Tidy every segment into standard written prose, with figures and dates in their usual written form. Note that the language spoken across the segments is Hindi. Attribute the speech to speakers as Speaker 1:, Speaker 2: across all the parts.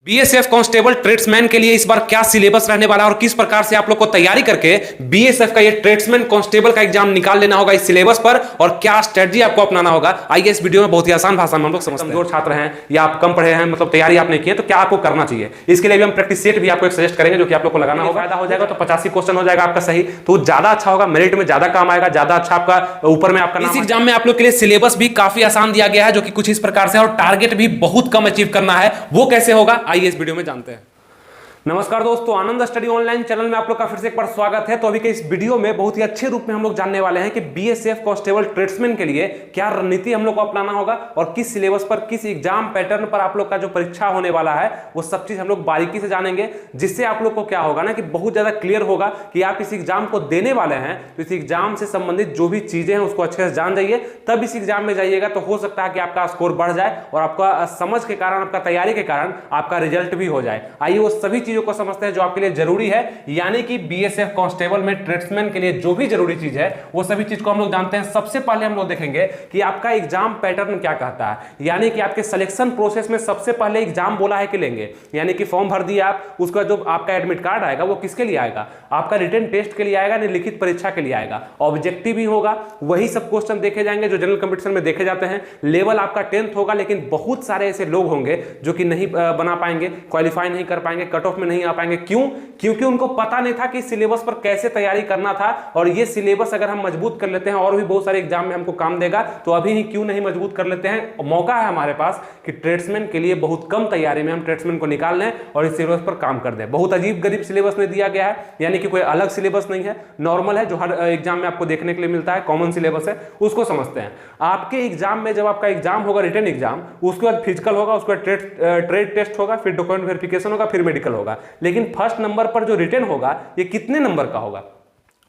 Speaker 1: बीएसएफ कांस्टेबल ट्रेड्समैन के लिए इस बार क्या सिलेबस रहने वाला है और किस प्रकार से आप लोग को तैयारी करके बीएसएफ का ये ट्रेड्समैन कांस्टेबल का एग्जाम निकाल लेना होगा इस सिलेबस पर और क्या स्ट्रेटजी आपको अपनाना होगा। आइए इस वीडियो में बहुत ही आसान भाषा में हम लोग समझते हैं। कमजोर छात्र हैं या आप कम पढ़े हैं, मतलब तैयारी आपने की है, तो क्या आपको करना चाहिए। इसके लिए भी हम प्रैक्टिस सेट भी आपको एक सजेस्ट करेंगे जो कि आप लोग को लगाना होगा। फायदा हो जाएगा तो 85 क्वेश्चन हो जाएगा आपका सही, तो ज्यादा अच्छा होगा, मेरिट में ज्यादा काम आएगा, ज्यादा अच्छा आपका ऊपर में आपका। इस एग्जाम में आप लोग के लिए सिलेबस भी काफी आसान दिया गया है जो कि कुछ इस प्रकार से, और टारगेट भी बहुत कम अचीव करना है। वो कैसे होगा आइए इस वीडियो में जानते हैं। नमस्कार दोस्तों, आनंद स्टडी ऑनलाइन चैनल में आप लोग का फिर से एक बार स्वागत है। तो अभी के इस वीडियो में बहुत ही अच्छे रूप में हम लोग जानने वाले हैं कि बीएसएफ कांस्टेबल ट्रेड्समैन के लिए क्या रणनीति हम लोग को अपनाना होगा और किस सिलेबस पर, किस एग्जाम पैटर्न पर आप लोग का जो परीक्षा होने वाला है वो सब चीज हम लोग बारीकी से जानेंगे, जिससे आप लोग को क्या होगा ना कि बहुत ज्यादा क्लियर होगा कि आप इस एग्जाम को देने वाले हैं तो इस एग्जाम से संबंधित जो भी चीजें हैं उसको अच्छे से जान जाइए, तब इस एग्जाम में जाइएगा तो हो सकता है कि आपका स्कोर बढ़ जाए और आपका समझ के कारण, आपका तैयारी के कारण आपका रिजल्ट भी हो जाए। आइए वो सभी चीजों को समझते हैं जो के लिए जरूरी है, यानी कि बीएसएफ कांस्टेबल में ट्रेड्समैन के लिए जो भी जरूरी चीज है वो सभी चीज को हम लोग जानते हैं। सबसे पहले हम लोग देखेंगे कि आपका एग्जाम पैटर्न क्या कहता है, यानी कि आपके सिलेक्शन प्रोसेस में सबसे पहले एग्जाम बोला है कि लेंगे, यानी कि फॉर्म भर दिया आप, उसका जो आपका एडमिट कार्ड आएगा वो किसके लिए आएगा, आपका रिटन टेस्ट के लिए आएगा, लिखित परीक्षा के लिए आएगा। ऑब्जेक्टिव भी होगा, वही सब क्वेश्चन देखे जाएंगे जो जनरल कंपटीशन में देखे जाते हैं। लेवल आपका 10th होगा, लेकिन बहुत सारे ऐसे लोग होंगे जो कि नहीं बना पाएंगे, क्वालिफाई नहीं कर पाएंगे, कट ऑफ में नहीं आ पाएंगे। क्यों? क्योंकि उनको पता नहीं था कि सिलेबस पर कैसे तैयारी करना था। और ये सिलेबस अगर हम मजबूत कर लेते हैं और भी बहुत सारे एग्जाम में हमको काम देगा, तो अभी ही क्यों नहीं मजबूत कर लेते हैं। मौका है हमारे पास कि ट्रेड्समैन के लिए बहुत कम तैयारी में हम ट्रेड्समैन को निकाल लें और इस सिलेबस पर काम कर दें। बहुत अजीब गरीब सिलेबस नहीं दिया गया है, यानी कि कोई अलग सिलेबस नहीं है, नॉर्मल है जो हर एग्जाम में आपको देखने के लिए मिलता है, कॉमन सिलेबस है, उसको समझते हैं। आपके एग्जाम में जब आपका एग्जाम होगा, रिटन एग्जाम, उसके बाद फिजिकल होगा, उसके बाद ट्रेड टेस्ट होगा, फिर डॉक्यूमेंट वेरिफिकेशन होगा, फिर मेडिकल होगा। लेकिन फर्स्ट नंबर पर जो रिटन होगा ये कितने नंबर का होगा?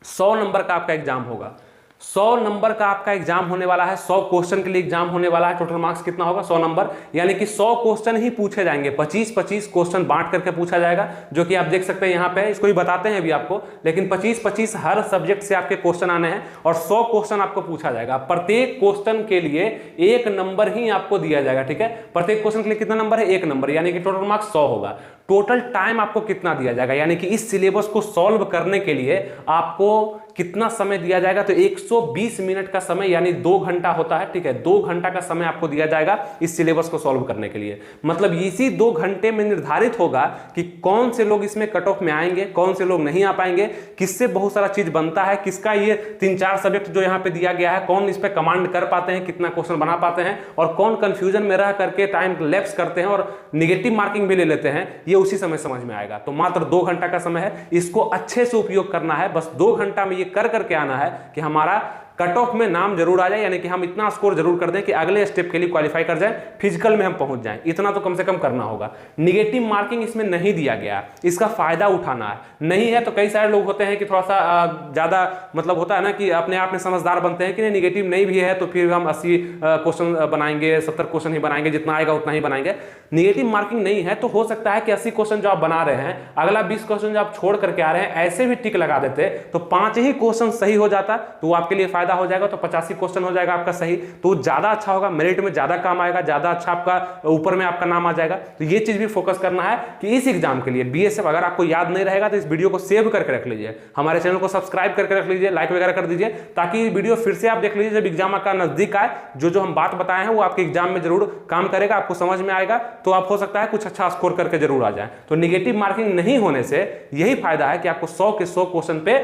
Speaker 1: 100 नंबर का आपका एग्जाम होगा। 100 नंबर का आपका एग्जाम होने वाला है, 100 क्वेश्चन के लिए एग्जाम होने वाला है। टोटल मार्क्स कितना होगा? 100 नंबर, यानी कि 100 क्वेश्चन ही पूछे जाएंगे। 25-25 क्वेश्चन बांट करके पूछा जाएगा, जो कि आप देख सकते हैं यहाँ पे, इसको भी बताते हैं अभी आपको। लेकिन 25-25 हर सब्जेक्ट से आपके क्वेश्चन आने हैं और 100 क्वेश्चन आपको पूछा जाएगा। प्रत्येक क्वेश्चन के लिए 1 नंबर ही आपको दिया जाएगा, ठीक है। प्रत्येक क्वेश्चन के लिए कितना नंबर है? 1 नंबर, यानी कि टोटल मार्क्स 100 होगा। टोटल टाइम आपको कितना दिया जाएगा, यानी कि इस सिलेबस को सॉल्व करने के लिए आपको कितना समय दिया जाएगा? तो 120 मिनट का समय, यानी 2 घंटा होता है, ठीक है। 2 घंटा का समय आपको दिया जाएगा इस सिलेबस को सॉल्व करने के लिए। मतलब इसी 2 घंटे में निर्धारित होगा कि कौन से लोग इसमें कट ऑफ में आएंगे, कौन से लोग नहीं आ पाएंगे, किससे बहुत सारा चीज बनता है, किसका ये 3-4 सब्जेक्ट जो यहाँ पे दिया गया है, कौन इस पे कमांड कर पाते हैं, कितना क्वेश्चन बना पाते हैं, और कौन कंफ्यूजन में रह करके टाइम लैप्स करते हैं और निगेटिव मार्किंग भी ले लेते हैं, ये उसी समय समझ में आएगा। तो मात्र 2 घंटा का समय है, इसको अच्छे से उपयोग करना है। बस 2 घंटा में ये कर करके आना है कि हमारा कट ऑफ में नाम जरूर आ जाए, यानी कि हम इतना स्कोर जरूर कर दें कि अगले स्टेप के लिए क्वालिफाई कर जाए, फिजिकल में हम पहुंच जाएं। इतना तो कम से कम करना होगा। निगेटिव मार्किंग इसमें नहीं दिया गया, इसका फायदा उठाना है। नहीं है तो कई सारे लोग होते हैं कि थोड़ा सा ज्यादा, मतलब होता है ना कि अपने आप में समझदार बनते हैं कि नहीं, निगेटिव नहीं भी है तो फिर हम 80 क्वेश्चन बनाएंगे, 70 क्वेश्चन ही बनाएंगे, जितना आएगा उतना ही बनाएंगे। निगेटिव मार्किंग नहीं है तो हो सकता है कि 80 क्वेश्चन जो आप बना रहे हैं, अगला 20 क्वेश्चन जो आप छोड़ करके आ रहे हैं, ऐसे भी टिक लगा देते तो 5 ही क्वेश्चन सही हो जाता, तो आपके लिए फायदा हो जाएगा। तो 85 क्वेश्चन हो जाएगा आपका सही, तो ज्यादा अच्छा होगा, मेरिट में ज्यादा काम आएगा, ज्यादा अच्छा आपका ऊपर में आपका नाम आ जाएगा। तो ये चीज भी फोकस करना है कि इस एग्जाम के लिए बीएसएफ, अगर आपको याद नहीं रहेगा तो इस वीडियो को सेव करके रख लीजिए, हमारे चैनल को सब्सक्राइब करके रख लीजिए, लाइक वगैरह कर दीजिए, ताकि वीडियो फिर से आप देख लीजिए जब एग्जाम का नजदीक आए। जो हम बात बताए हैं वो आपके एग्जाम में जरूर काम करेगा, आपको समझ में आएगा, तो आप हो सकता है कुछ अच्छा स्कोर करके जरूर आ जाए। तो निगेटिव मार्किंग नहीं होने से यही फायदा है कि आपको 100 के 100 क्वेश्चन पे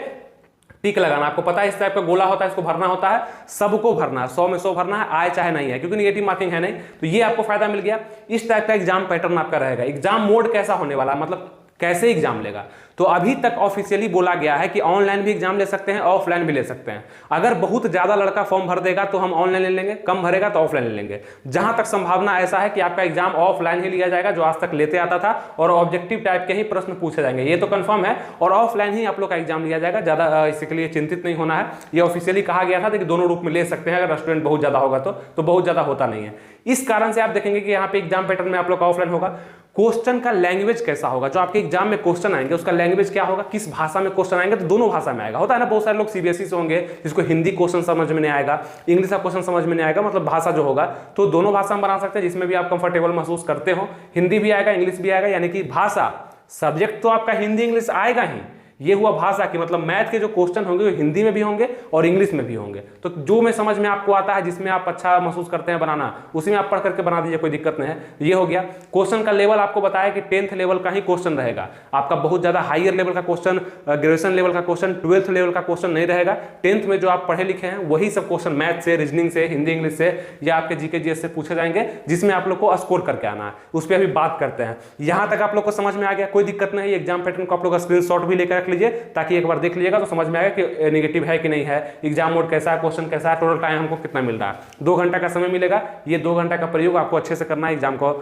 Speaker 1: टिक लगाना। आपको पता है इस टाइप का गोला होता है, इसको भरना होता है, सबको भरना है, 100 में 100 भरना है, आए चाहे नहीं है, क्योंकि निगेटिव मार्किंग है नहीं। तो ये आपको फायदा मिल गया। इस टाइप का एग्जाम पैटर्न आपका रहेगा। एग्जाम मोड कैसा होने वाला, मतलब कैसे एग्जाम लेगा? तो अभी तक ऑफिशियली बोला गया है कि ऑनलाइन भी एग्जाम ले सकते हैं, ऑफलाइन भी ले सकते हैं। अगर बहुत ज्यादा लड़का फॉर्म भर देगा तो हम ऑनलाइन ले लेंगे, कम भरेगा तो ऑफलाइन ले लेंगे। जहां तक संभावना ऐसा है कि आपका एग्जाम ऑफलाइन ही लिया जाएगा, जो आज तक लेते आता था, और ऑब्जेक्टिव टाइप के ही प्रश्न पूछे जाएंगे, ये तो कंफर्म है। और ऑफलाइन ही आप लोग का एग्जाम लिया जाएगा, ज्यादा इसके लिए चिंतित नहीं होना है। ये ऑफिशियली कहा गया था कि दोनों रूप में ले सकते हैं, अगर स्टूडेंट बहुत ज्यादा होगा तो बहुत ज्यादा होता नहीं है। इस कारण से आप देखेंगे कि यहाँ पे एग्जाम पैटर्न में आप लोग का ऑफलाइन होगा। क्वेश्चन का लैंग्वेज कैसा होगा, जो आपके एग्जाम में क्वेश्चन आएंगे उसका लैंग्वेज क्या होगा, किस भाषा में क्वेश्चन आएंगे, तो दोनों भाषा में आएगा। होता है ना बहुत सारे लोग सीबीएसई से होंगे जिसको हिंदी क्वेश्चन समझ में नहीं आएगा, इंग्लिश का क्वेश्चन समझ में नहीं आएगा, मतलब भाषा जो होगा, तो दोनों भाषा में बना सकते हैं जिसमें भी आप कंफर्टेबल महसूस करते हो। हिंदी भी आएगा, इंग्लिश भी आएगा, यानी कि भाषा, सब्जेक्ट तो आपका हिंदी इंग्लिश आएगा ही, ये हुआ भाषा की मतलब मैथ के जो क्वेश्चन होंगे वो हिंदी में भी होंगे और इंग्लिश में भी होंगे। तो जो में समझ में आपको आता है, जिसमें आप अच्छा महसूस करते हैं बनाना, उसी में आप पढ़ करके बना दीजिए, कोई दिक्कत नहीं है। ये हो गया। क्वेश्चन का लेवल आपको बताया कि 10th लेवल का ही क्वेश्चन रहेगा, आपका बहुत ज्यादा हायर लेवल का क्वेश्चन, ग्रेजुएशन लेवल का क्वेश्चन, 12th लेवल का क्वेश्चन नहीं रहेगा। 10th में जो आप पढ़े लिखे हैं वही सब क्वेश्चन मैथ से, रीजनिंग से, हिंदी इंग्लिश से या आपके जीके जीएस से पूछे जाएंगे, जिसमें आप लोग को स्कोर करके आना है। उस पर अभी बात करते हैं। यहां तक आप लोग को समझ में आ गया, कोई दिक्कत नहीं है। एग्जाम पैटर्न को आप लोग स्क्रीनशॉट भी लेकर रख लीजिए, ताकि एक बार देख लीजिएगा तो समझ में आएगा कि नेगेटिव है कि नहीं है, एग्जाम मोड कैसा है, क्वेश्चन कैसा है, टोटल टाइम हमको कितना मिल रहा है। 2 घंटा का समय मिलेगा, ये 2 घंटा का प्रयोग आपको अच्छे से करना है एग्जाम को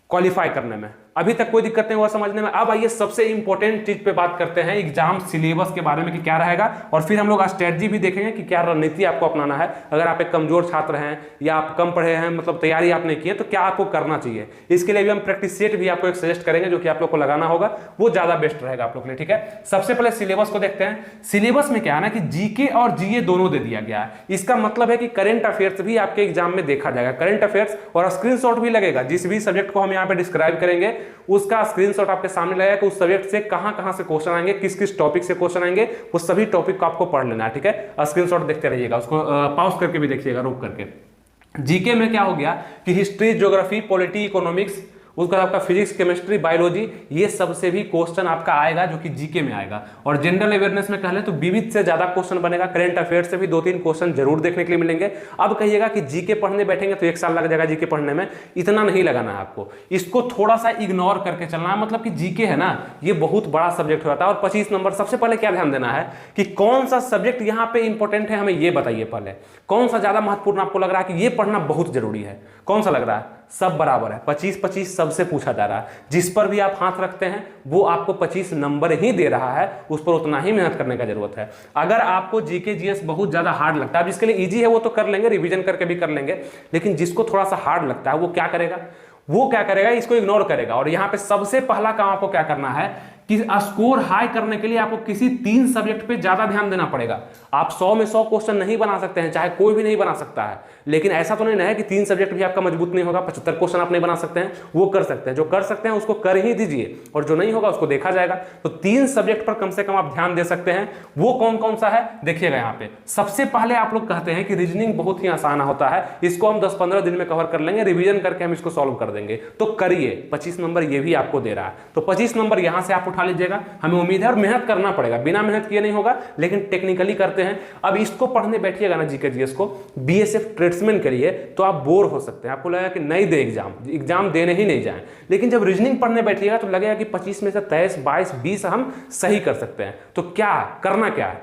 Speaker 1: क्वालिफाई करने में। अभी तक कोई दिक्कत नहीं हुआ समझने में। अब आइए सबसे इंपॉर्टेंट चीज पे बात करते हैं, एग्जाम सिलेबस के बारे में कि क्या रहेगा, और फिर हम लोग स्ट्रेटजी भी देखेंगे कि क्या रणनीति आपको अपनाना है। अगर आप एक कमजोर छात्र हैं या आप कम पढ़े हैं, मतलब तैयारी आपने की है, तो क्या आपको करना चाहिए, इसके लिए भी हम प्रैक्टिस सेट भी आपको एक सजेस्ट करेंगे, जो कि आप लोग को लगाना होगा, वो ज्यादा बेस्ट रहेगा आप लोग के लिए। ठीक है, सबसे पहले सिलेबस को देखते हैं। सिलेबस में क्या है ना कि जीके और जीए दोनों दे दिया गया है। इसका मतलब है कि करंट अफेयर्स भी आपके एग्जाम में देखा जाएगा, करंट अफेयर्स, और स्क्रीनशॉट भी लगेगा। जिस भी सब्जेक्ट को हम यहाँ पे डिस्क्राइब करेंगे उसका स्क्रीनशॉट आपके सामने लगेगा कि उस सब्जेक्ट से कहां से क्वेश्चन आएंगे, किस किस टॉपिक से क्वेश्चन आएंगे, वो सभी टॉपिक को आपको पढ़ लेना है। ठीक है, स्क्रीनशॉट देखते रहिएगा, उसको पॉज करके भी देखिएगा, रोक करके। जीके में क्या हो गया कि हिस्ट्री, ज्योग्राफी, पॉलिटी, इकोनॉमिक्स, उसका आपका फिजिक्स, केमिस्ट्री, बायोलॉजी, ये सबसे भी क्वेश्चन आपका आएगा जो कि जीके में आएगा। और जनरल अवेयरनेस में कह ले तो विविध से ज्यादा क्वेश्चन बनेगा। करंट अफेयर से भी 2-3 क्वेश्चन जरूर देखने के लिए मिलेंगे। अब कहिएगा कि जीके पढ़ने बैठेंगे तो 1 साल लग जाएगा जीके पढ़ने में, इतना नहीं लगाना है आपको, इसको थोड़ा सा इग्नोर करके चलना है। मतलब कि जीके है ना, ये बहुत बड़ा सब्जेक्ट होता है, और 25 नंबर। सबसे पहले क्या ध्यान देना है कि कौन सा सब्जेक्ट यहाँ पे इंपॉर्टेंट है, हमें ये बताइए पहले, कौन सा ज्यादा महत्वपूर्ण आपको लग रहा है कि ये पढ़ना बहुत जरूरी है, कौन सा लग रहा है। सब बराबर है, 25-25 सबसे पूछा जा रहा है। जिस पर भी आप हाथ रखते हैं वो आपको 25 नंबर ही दे रहा है, उस पर उतना ही मेहनत करने का जरूरत है। अगर आपको जीके जीएस बहुत ज्यादा हार्ड लगता है, जिसके लिए इजी है वो तो कर लेंगे, रिवीजन करके भी कर लेंगे, लेकिन जिसको थोड़ा सा हार्ड लगता है वो क्या करेगा, इसको इग्नोर करेगा। और यहां पे सबसे पहला काम आपको क्या करना है कि स्कोर हाई करने के लिए आपको किसी 3 सब्जेक्ट पे ज्यादा ध्यान देना पड़ेगा। आप 100 में 100 क्वेश्चन नहीं बना सकते हैं, चाहे कोई भी नहीं बना सकता है, लेकिन ऐसा तो नहीं है कि 3 सब्जेक्ट भी आपका मजबूत नहीं होगा, 75 क्वेश्चन आप नहीं बना सकते हैं, वो कर सकते हैं। जो कर सकते हैं उसको कर ही दीजिए, और जो नहीं होगा उसको देखा जाएगा। तो 3 सब्जेक्ट पर कम से कम आप ध्यान दे सकते हैं। वो कौन कौन सा है देखिएगा यहाँ पे। सबसे पहले आप लोग कहते हैं कि रीजनिंग बहुत ही आसान होता है, इसको हम 10-15 दिन में कवर कर लेंगे, रिवीजन करके हम इसको सॉल्व कर देंगे, तो करिए। 25 नंबर ये भी आपको दे रहा है, तो 25 नंबर यहां से आप उठा लीजिएगा। हमें उम्मीद है, और मेहनत करना पड़ेगा, बिना मेहनत किए नहीं होगा, लेकिन टेक्निकली करते हैं। अब इसको पढ़ने बैठिएगा ना जीके जीएस को बीएसएफ ट्रेड्समैन के लिए, तो आप बोर हो सकते हैं, आपको लगेगा कि नहीं दे एग्जाम देने ही नहीं जाएं। लेकिन जब रीजनिंग पढ़ने बैठिएगा तो लगेगा कि 25 में से 23, 22, 20 हम सही कर सकते हैं। तो क्या करना क्या है,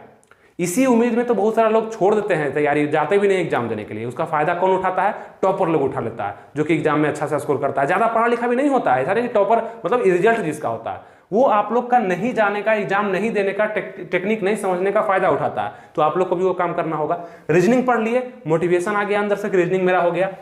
Speaker 1: इसी उम्मीद में तो बहुत सारे लोग छोड़ देते हैं तैयारी, जाते भी नहीं एग्जाम देने के लिए। उसका फायदा कौन उठाता है, टॉपर लोग उठा लेता है, जो कि एग्जाम में अच्छा से स्कोर करता है, ज्यादा पढ़ा लिखा भी नहीं होता है। सारे टॉपर मतलब रिजल्ट जिसका होता है वो आप लोग का नहीं जाने का, एग्जाम नहीं देने का, टेक्निक नहीं समझने का फायदा उठाता है। तो आप लोग को भी वो काम करना होगा। रीजनिंग पढ़ लिए, मोटिवेशन आ गया अंदर से, रीजनिंग मेरा हो गया।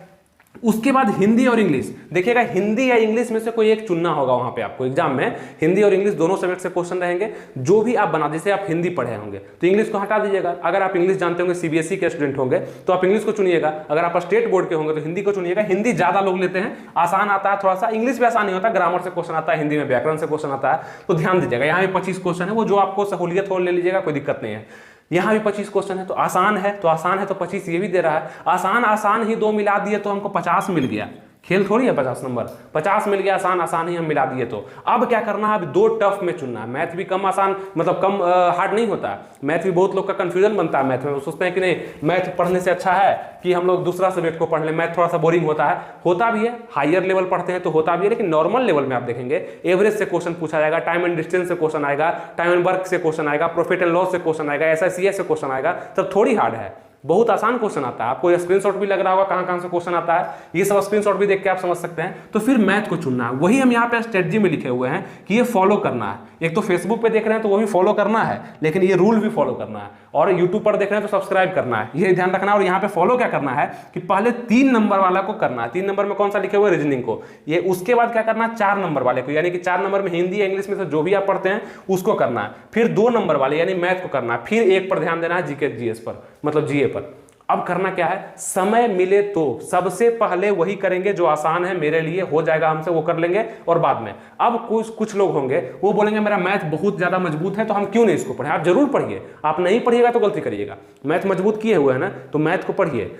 Speaker 1: उसके बाद हिंदी और इंग्लिश देखिएगा, हिंदी या इंग्लिश में से कोई एक चुनना होगा। वहां पे आपको एग्जाम में हिंदी और इंग्लिश दोनों सब्जेक्ट से क्वेश्चन रहेंगे। जो भी आप बना, जैसे आप हिंदी पढ़े होंगे तो इंग्लिश को हटा दीजिएगा। अगर आप इंग्लिश जानते होंगे, सीबीएसई के स्टूडेंट होंगे तो आप इंग्लिश को चुनिएगा। अगर आप स्टेट बोर्ड के होंगे तो हिंदी को चुनिएगा। हिंदी ज्यादा लोग लेते हैं, आसान आता है थोड़ा सा, इंग्लिश भी आसान नहीं होता, ग्रामर से क्वेश्चन आता है, हिंदी में व्याकरण से क्वेश्चन आता है, तो ध्यान दीजिएगा। यहाँ भी 25 क्वेश्चन है, वो जो आपको सहूलियत हो ले लीजिएगा, कोई दिक्कत नहीं है। यहाँ भी 25 क्वेश्चन है, तो आसान है तो 25 ये भी दे रहा है। आसान ही 2 मिला दिए तो हमको 50 मिल गया। खेल थोड़ी है 50 नंबर, 50 मिल गया, आसान ही हम मिला दिए। तो अब क्या करना है, अब 2 टफ में चुनना है। मैथ भी कम आसान, मतलब कम हार्ड नहीं होता है। मैथ भी बहुत लोग का कंफ्यूजन बनता है मैथ में, वो सोचते हैं कि नहीं मैथ पढ़ने से अच्छा है कि हम लोग दूसरा सब्जेक्ट को पढ़ लें, मैथ थोड़ा सा बोरिंग होता भी है। हायर लेवल पढ़ते हैं तो होता भी है, लेकिन नॉर्मल लेवल में आप देखेंगे एवरेज से क्वेश्चन पूछा जाएगा, टाइम एंड डिस्टेंस से क्वेश्चन आएगा, टाइम एंड वर्क से क्वेश्चन आएगा, प्रॉफिट एंड लॉस से क्वेश्चन आएगा, SICS से क्वेश्चन आएगा, तब थोड़ी हार्ड है। बहुत आसान क्वेश्चन आता है, आपको स्क्रीनशॉट भी लग रहा होगा कहां कहां से क्वेश्चन आता है, ये सब स्क्रीनशॉट भी देख के आप समझ सकते हैं। तो फिर मैथ को चुनना है, वही हम यहाँ पे स्ट्रेटजी में लिखे हुए हैं कि ये फॉलो करना है। एक तो फेसबुक पे देख रहे हैं तो वो भी फॉलो करना है, लेकिन ये रूल भी फॉलो करना है, और यूट्यूब पर देख रहे हैं तो सब्सक्राइब करना है, ये ध्यान रखना है। और यहाँ पे फॉलो क्या करना है कि पहले 3 नंबर वाला को करना है। 3 नंबर में कौन सा लिखे हुए, रीजनिंग को, ये उसके बाद क्या करना है 4 नंबर वाले को, यानी कि 4 नंबर में हिंदी या इंग्लिश में से जो भी आप पढ़ते हैं उसको करना है। फिर 2 नंबर वाले यानी मैथ को करना है। फिर 1 पर ध्यान देना है, जीके जीएस पर, मतलब जीए पर। अब करना क्या है, समय मिले तो सबसे पहले वही करेंगे जो आसान है, मेरे लिए हो जाएगा हमसे, वो कर लेंगे। और बाद में अब कुछ लोग होंगे वो बोलेंगे मेरा मैथ बहुत ज्यादा मजबूत है तो हम क्यों नहीं इसको पढ़ें। आप जरूर पढ़िए, आप नहीं पढ़िएगा तो गलती करिएगा। मैथ मजबूत किए हुए है ना, तो मैथ को पढ़िए।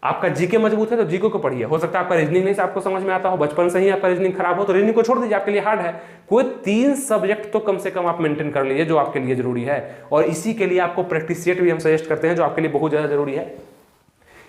Speaker 1: आपका जीके मजबूत है तो जीके को पढ़िए। हो सकता है आपका रीजनिंग नहीं से आपको समझ में आता हो, बचपन से ही आपका रीजनिंग खराब हो, तो रीजनिंग को छोड़ दीजिए, आपके लिए हार्ड है। कोई 3 सब्जेक्ट तो कम से कम आप मेंटेन कर लीजिए जो आपके लिए जरूरी है। और इसी के लिए आपको प्रैक्टिस सेट भी हम सजेस्ट करते हैं जो आपके लिए बहुत ज्यादा जरूरी है।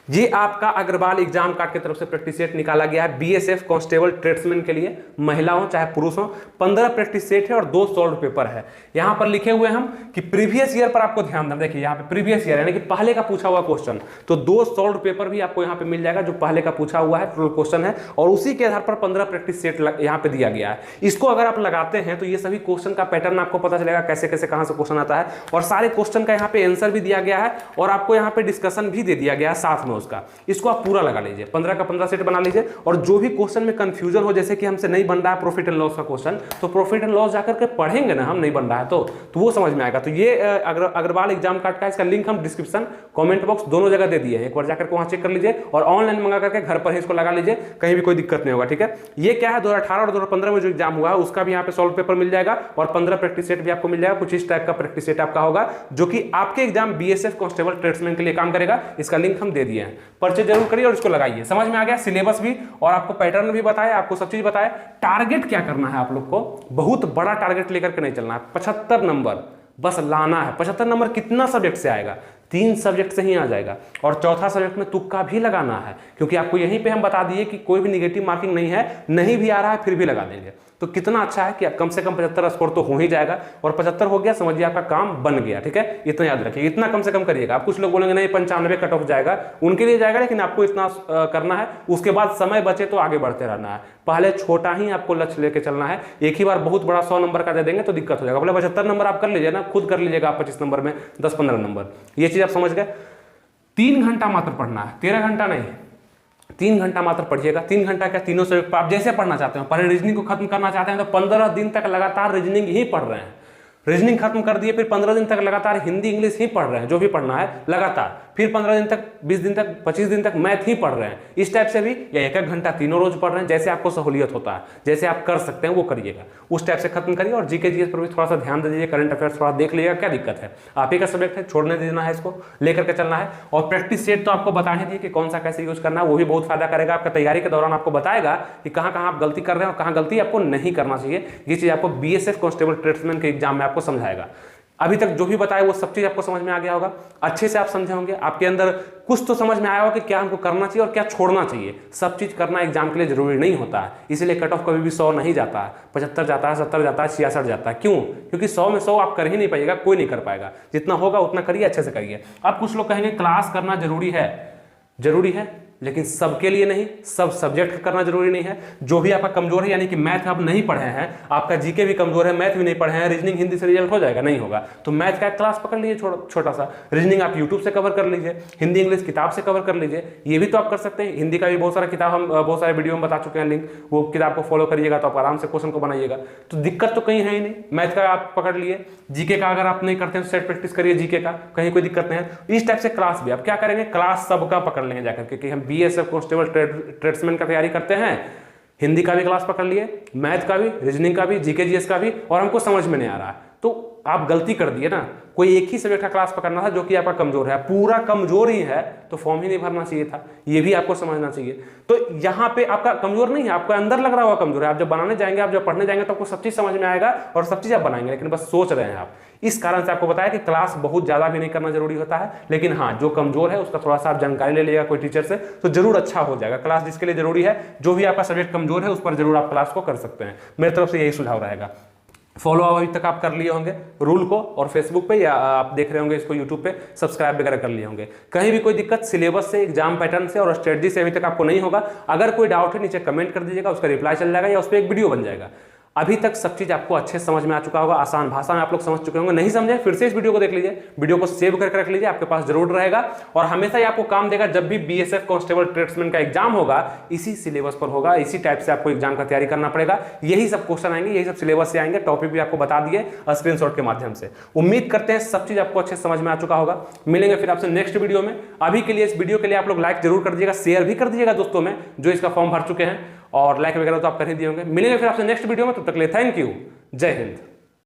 Speaker 1: ये आपका अग्रवाल एग्जाम कार्ड की तरफ से प्रैक्टिस सेट निकाला गया है बीएसएफ कांस्टेबल ट्रेड्समैन के लिए, महिला हो चाहे पुरुष हो। 15 प्रैक्टिस सेट है और 2 सॉल्व पेपर है। यहां पर लिखे हुए हम कि प्रीवियस ईयर पर आपको ध्यान देना, देखिए यहां पे प्रीवियस ईयर यानी कि पहले का पूछा हुआ क्वेश्चन, तो 2 सॉल्व पेपर भी आपको यहां पे मिल जाएगा जो पहले का पूछा हुआ है, टोटल क्वेश्चन है, और उसी के आधार पर 15 प्रैक्टिस सेट यहां पे दिया गया है। इसको अगर आप लगाते हैं तो ये सभी क्वेश्चन का पैटर्न आपको पता चलेगा, कैसे कैसे कहां से क्वेश्चन आता है, और सारे क्वेश्चन का यहाँ पे आंसर भी दिया गया है, और आपको यहाँ पे डिस्कशन भी दे दिया गया है साथ में उसका। इसको आप पूरा लगा लीजिए, 15 का 15 सेट बना लीजिए। और जो भी क्वेश्चन में कंफ्यूजन हो, जैसे कि हमसे नहीं बन रहा है प्रॉफिट एंड लॉस का क्वेश्चन, तो प्रॉफिट एंड लॉस जाकर के पढ़ेंगे ना, हम नहीं बन रहा है तो वो समझ में आएगा। तो ये अग्रवाल एग्जाम कार्ड का इसका लिंक हम डिस्क्रिप्शन, कमेंट बॉक्स दोनों जगह दे दिए हैं, एक बार जाकर के वहां चेक कर लीजिए, और ऑनलाइन मंगा करके घर पर ही इसको लगा लीजिए, कहीं भी कोई दिक्कत नहीं होगा। ठीक है, ये क्या है 2018 और 2015 में जो एग्जाम हुआ है उसका भी यहाँ पे सॉल्व पेपर मिल जाएगा, और 15 प्रैक्टिस सेट भी आपको मिल जाएगा। कुछ इस टाइप का प्रैक्टिस सेट आपका होगा जो कि आपके एग्जाम बीएसएफ कांस्टेबल ट्रेड्समैन के लिए काम करेगा। इसका लिंक हम दे दिए हैं, परचेज जरूर करिए और इसको लगाइए। समझ में आ गया, सिलेबस भी और आपको पैटर्न भी बताया, आपको सब चीज बताया। टारगेट क्या करना है आप लोग को, बहुत बड़ा टारगेट लेकर के नहीं चलना है, 75 नंबर बस लाना है। 75 नंबर कितना सब्जेक्ट से आएगा, 3 सब्जेक्ट से ही आ जाएगा, और चौथा सब्जेक्ट में तुक्का भी लगाना है, क्योंकि आपको यहीं पे हम बता दिए कि कोई भी निगेटिव मार्किंग नहीं है, नहीं भी आ रहा है फिर भी लगा देंगे। तो कितना अच्छा है कि कम से कम 75 स्कोर तो हो ही जाएगा, और 75 हो गया समझिए आपका काम बन गया। ठीक है, इतना याद रखिए, इतना कम से कम करिएगा। आप कुछ लोग बोलेंगे नहीं 95 कट ऑफ जाएगा, उनके लिए जाएगा, लेकिन आपको इतना करना है, उसके बाद समय बचे तो आगे बढ़ते रहना है। पहले छोटा ही आपको लक्ष्य लेके चलना है, एक ही बार बहुत बड़ा 100 नंबर का दे देंगे तो दिक्कत हो जाएगा। बोले 75 नंबर आप कर लीजिए ना, खुद कर लीजिएगा आप 25 नंबर में 10-15 नंबर, ये चीज आप समझ गए। 3 घंटा मात्र पढ़ना है, 13 घंटा नहीं, 3 घंटा मात्र पढ़िएगा। 3 घंटा क्या, तीनों से आप जैसे पढ़ना चाहते हो। पहले रीजनिंग को खत्म करना चाहते हैं तो 15 दिन तक लगातार रीजनिंग ही पढ़ रहे हैं, रीजनिंग खत्म कर दिए, फिर 15 दिन तक लगातार हिंदी इंग्लिश ही पढ़ रहे हैं, जो भी पढ़ना है लगातार, फिर 15 दिन तक, 20 दिन तक, 25 दिन तक मैथ ही पढ़ रहे हैं। इस टाइप से भी, या 1-1 घंटा तीनों रोज पढ़ रहे हैं, जैसे आपको सहूलियत होता है, जैसे आप कर सकते हैं वो करिएगा, उस टाइप से खत्म करिए। और जीके जीएस पर भी थोड़ा सा ध्यान दे दीजिए, करंट अफेयर्स थोड़ा देख लीजिएगा, क्या दिक्कत है, आप ही का सब्जेक्ट है, छोड़ने देना है, इसको लेकर के चलना है। और प्रैक्टिस सेट तो आपको बता ही दिए कि कौन सा कैसे यूज करना है, वो भी बहुत फायदा करेगा आपका तैयारी के दौरान, आपको बताएगा कि कहाँ कहाँ आप गलती कर रहे हैं और कहाँ गलती आपको नहीं करना चाहिए। ये चीज आपको बीएसएफ कांस्टेबल ट्रेड्समैन के एग्जाम में आपको समझाएगा। अभी तक जो भी बताया वो सब चीज आपको समझ में आ गया होगा, अच्छे से आप समझे होंगे, आपके अंदर कुछ तो समझ में आया होगा कि क्या हमको करना चाहिए और क्या छोड़ना चाहिए। सब चीज करना एग्जाम के लिए जरूरी नहीं होता है, इसीलिए कट ऑफ कभी भी 100 नहीं जाता है, 75 जाता है, 70 जाता है, 66 जाता है। क्यों? क्योंकि 100 में 100 आप कर ही नहीं पाइएगा, कोई नहीं कर पाएगा। जितना होगा उतना करिए, अच्छे से करिए। अब कुछ लोग कहेंगे क्लास करना जरूरी है, जरूरी है, लेकिन सबके लिए नहीं, सब सब्जेक्ट करना जरूरी नहीं है। जो भी आपका कमजोर है, यानी कि मैथ आप नहीं पढ़े हैं, आपका जीके भी कमजोर है, मैथ भी नहीं पढ़े हैं, रीजनिंग हिंदी से रिजल्ट हो जाएगा, नहीं होगा, तो मैथ का क्लास पकड़ लीजिए छोटा सा। रीजनिंग आप यूट्यूब से कवर कर लीजिए, हिंदी इंग्लिश किताब से कवर कर लीजिए, ये भी तो आप कर सकते हैं। हिंदी का भी बहुत सारा किताब हम बहुत सारे वीडियो में बता चुके हैं, लिंक, वो किताब को फॉलो करिएगा तो आप आराम से क्वेश्चन को बनाइएगा, तो दिक्कत तो कहीं है ही नहीं। मैथ का आप पकड़ लिए, जीके का अगर आप नहीं करते हैं तो सेट प्रैक्टिस करिए जीके का, कहीं कोई दिक्कत नहीं है। इस टाइप से क्लास भी आप क्या करेंगे, क्लास सबका पकड़ लेंगे जाकर के, कि हम बीएसएफ कांस्टेबल ट्रेड्समैन का तैयारी करते हैं, हिंदी का भी क्लास पकड़ लिए, मैथ का भी, रीजनिंग का भी, जीके जीएस का भी, और हमको समझ में नहीं आ रहा है तो आप गलती कर दिए ना, कोई एक ही सब्जेक्ट का क्लास पकड़ना था जो कि आपका कमजोर है, पूरा कमजोर ही है तो फॉर्म ही नहीं भरना चाहिए था, ये भी आपको समझना चाहिए। तो यहाँ पे आपका कमजोर नहीं है, आपका अंदर लग रहा हुआ कमजोर है, आप जब बनाने जाएंगे, आप जब पढ़ने जाएंगे तो आपको सब चीज समझ में आएगा और सब चीज आप बनाएंगे, लेकिन बस सोच रहे हैं आप। इस कारण से आपको बताया कि क्लास बहुत ज्यादा भी नहीं करना जरूरी होता है, लेकिन हाँ जो कमजोर है उसका थोड़ा सा आप जानकारी ले लीजिएगा कोई टीचर से, तो जरूर अच्छा हो जाएगा। क्लास जिसके लिए जरूरी है, जो भी आपका सब्जेक्ट कमजोर है उस पर जरूर आप क्लास को कर सकते हैं, मेरी तरफ से यही सुझाव रहेगा। फॉलो अभी तक आप कर लिए होंगे रूल को, और फेसबुक पे या आप देख रहे होंगे इसको यूट्यूब पे, सब्सक्राइब वगैरह कर लिए होंगे। कहीं भी कोई दिक्कत सिलेबस से, एग्जाम पैटर्न से और स्ट्रेटजी से अभी तक आपको नहीं होगा, अगर कोई डाउट है नीचे कमेंट कर दीजिएगा, उसका रिप्लाई चल जाएगा या उस पर एक वीडियो बन जाएगा। अभी तक सब चीज आपको अच्छे से समझ में आ चुका होगा, आसान भाषा में आप लोग समझ चुके होंगे। नहीं समझे फिर से इस वीडियो को देख लीजिए, वीडियो को सेव करके रख लीजिए, आपके पास जरूर रहेगा और हमेशा ही आपको काम देगा। जब भी बीएसएफ कांस्टेबल ट्रेड्समैन का एग्जाम होगा इसी सिलेबस पर होगा, इसी टाइप से आपको एग्जाम का तैयारी करना पड़ेगा। यही सब क्वेश्चन आएंगे, यही सब सिलेबस से आएंगे, टॉपिक भी आपको बता दिए स्क्रीनशॉट के माध्यम से। उम्मीद करते हैं सब चीज आपको अच्छे से समझ में आ चुका होगा। मिलेंगे फिर आपसे नेक्स्ट वीडियो में। अभी के लिए इस वीडियो के लिए आप लोग लाइक जरूर कर दीजिएगा, शेयर भी कर दीजिएगा दोस्तों में जो इसका फॉर्म भर चुके हैं, और लाइक वगैरह तो आप कर ही दिए होंगे। मिलेंगे फिर आपसे नेक्स्ट वीडियो में, तब तक के लिए थैंक यू, जय हिंद।